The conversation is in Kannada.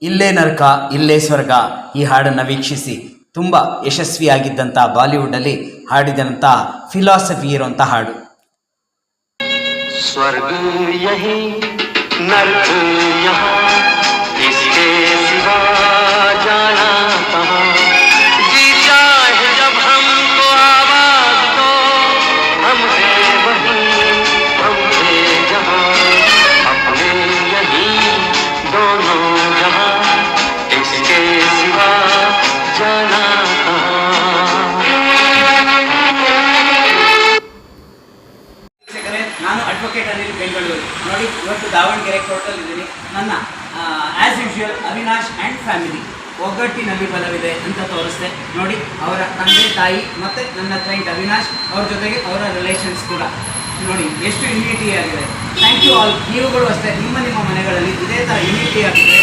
ಇಲ್ಲೇ ನರಕ ಇಲ್ಲೇ ಸ್ವರ್ಗ ಈ ಹಾಡನ್ನು ವೀಕ್ಷಿಸಿ. ತುಂಬ ಯಶಸ್ವಿಯಾಗಿದ್ದಂಥ ಬಾಲಿವುಡ್ಡಲ್ಲಿ ಹಾಡಿದಂಥ ಫಿಲಾಸಫಿ ಇರುವಂಥ ಹಾಡು. ಸ್ವರ್ಗ ಯಹಿ ನರ್ಕ ಯಹಾ ಇಸ್ಕೆ ಸಿವಾ ಜಾನಾ ಕಹಾಂ जी चाहे जब हमको आवाज दो हमसे वही हमसे जहां अपने यही दोनों जहां इसके सिवा जाना ನಾನು ಅಡ್ವೊಕೇಟ್ ಅನಿಲ್ ಬೆಂಗಳೂರು. ನೋಡಿ, ಇವತ್ತು ದಾವಣಗೆರೆ ಕೋರ್ಟಲ್ಲಿ ಇದ್ದೀನಿ. ನನ್ನ as usual Avinash and family ಒಗ್ಗಟ್ಟಿನಲ್ಲಿ ಬಲವಿದೆ ಅಂತ ತೋರಿಸ್ದೆ. ನೋಡಿ, ಅವರ ತಂದೆ ತಾಯಿ ಮತ್ತು ನನ್ನ ಕ್ಲೈಂಟ್ ಅವಿನಾಶ್ ಅವ್ರ ಜೊತೆಗೆ ಅವರ ರಿಲೇಷನ್ಸ್ ಕೂಡ ನೋಡಿ ಎಷ್ಟು ಯುನಿಟಿ ಆಗಿದೆ. Thank you all. ನೀವುಗಳು ಅಷ್ಟೇ ನಿಮ್ಮ ಮನೆಗಳಲ್ಲಿ ಇದೇ ಥರ ಯುನಿಟಿ ಆಗಿದೆ.